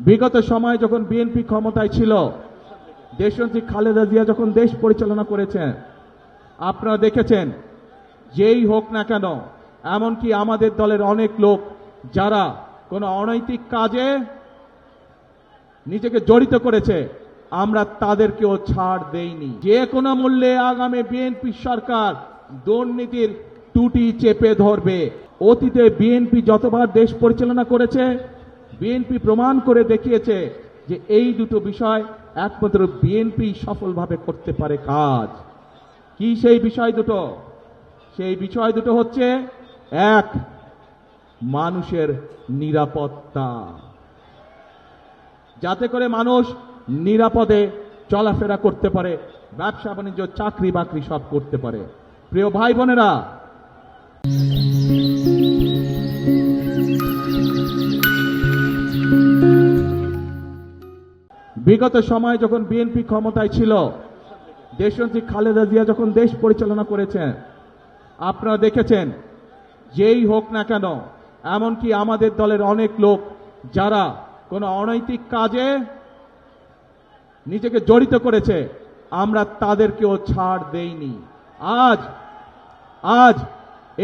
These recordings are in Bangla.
বিগত সময় যখন বিএনপি ক্ষমতায় ছিল, দেশনেত্রী খালেদা জিয়া যখন দেশ পরিচালনা করেছেন, আপনারা দেখেছেন যেই হোক না কেন, এমনকি আমাদের দলের অনেক লোক যারা কোনো অনৈতিক কাজে নিজেকে জড়িত করেছে, আমরা তাদেরকেও ছাড় দেইনি। যে কোনো মূল্যে আগামী বিএনপি সরকার দুর্নীতির টুটি চেপে ধরবে। অতীতে বিএনপি যতবার দেশ পরিচালনা করেছে, বিএনপি প্রমাণ করে দেখিয়েছে যে এই দুটো বিষয় একমাত্র বিএনপি সফলভাবে করতে পারে কাজ। কি সেই বিষয় দুটো? সেই বিষয় দুটো হচ্ছে, এক, মানুষের নিরাপত্তা, যাতে করে মানুষ নিরাপদে চলাফেরা করতে পারে, ব্যবসা বাণিজ্য, চাকরি বাকরি সব করতে পারে। প্রিয় ভাই বোনেরা, বিগত সময় যখন বিএনপি ক্ষমতায় ছিল, দেশনেত্রী খালেদা জিয়া যখন দেশ পরিচালনা করেছেন, আপনারা দেখেছেন যেই হোক না কেন, এমনকি আমাদের দলের অনেক লোক যারা কোনো অনৈতিক কাজে নিজেকে জড়িত করেছে, আমরা তাদেরকেও ছাড় দেইনি। আজ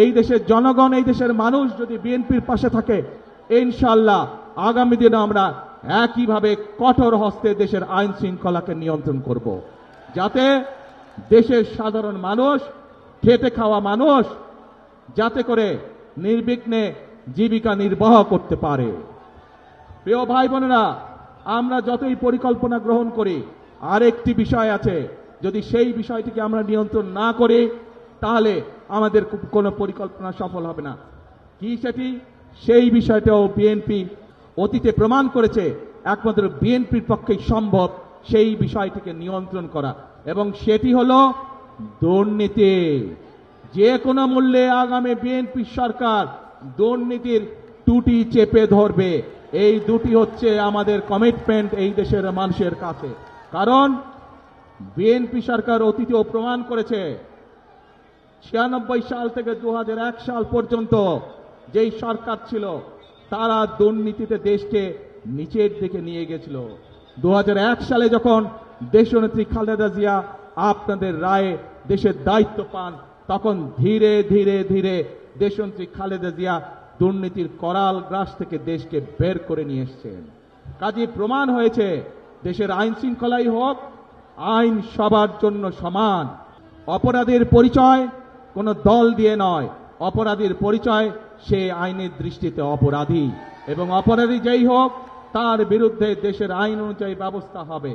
এই দেশের জনগণ, এই দেশের মানুষ যদি বিএনপির পাশে থাকে, ইনশাআল্লাহ আগামী দিনে আমরা একইভাবে কঠোর হস্তে দেশের আইন শৃঙ্খলাকে নিয়ন্ত্রণ করব, যাতে দেশের সাধারণ মানুষ, খেটে খাওয়া মানুষ যাতে করে নির্বিঘ্নে জীবিকা নির্বাহ করতে পারে। প্রিয় ভাই বোনেরা, আমরা যতই পরিকল্পনা গ্রহণ করি, আরেকটি বিষয় আছে, যদি সেই বিষয়টিকে আমরা নিয়ন্ত্রণ না করি, তাহলে আমাদের কোনো পরিকল্পনা সফল হবে না। কি সেটি? সেই বিষয়টাও বিএনপি অতীতে প্রমাণ করেছে একমাত্র বিএনপির পক্ষেই সম্ভব সেই বিষয়টিকে নিয়ন্ত্রণ করা, এবং সেটি হলো দুর্নীতি। যে কোনো মূল্যে আগামী বিএনপি সরকার দুর্নীতির টুটি চেপে ধরবে। এই দুটি হচ্ছে আমাদের কমিটমেন্ট এই দেশের মানুষের কাছে। কারণ বিএনপি সরকার অতীতেও প্রমাণ করেছে, 96 সাল থেকে 2001 সাল পর্যন্ত যেই সরকার ছিল, তারা দুর্নীতিতে দেশকে নিচের দিকে নিয়ে গেছিল। 2001 সালে যখন দেশনেত্রী খালেদা জিয়া আপনাদের রায়ে দেশের দায়িত্ব পান, তখন ধীরে ধীরে ধীরে দেশনেত্রী খালেদা জিয়া দুর্নীতির করাল গ্রাস থেকে দেশকে বের করে নিয়ে এসেছেন। কাজে প্রমাণ হয়েছে, দেশের আইন শৃঙ্খলাই হোক, আইন সবার জন্য সমান। অপরাধের পরিচয় কোনো দল দিয়ে নয়, অপরাধীর পরিচয় সে আইনের দৃষ্টিতে অপরাধী, এবং অপরাধী যেই হোক তার বিরুদ্ধে দেশের আইন অনুযায়ী ব্যবস্থা হবে।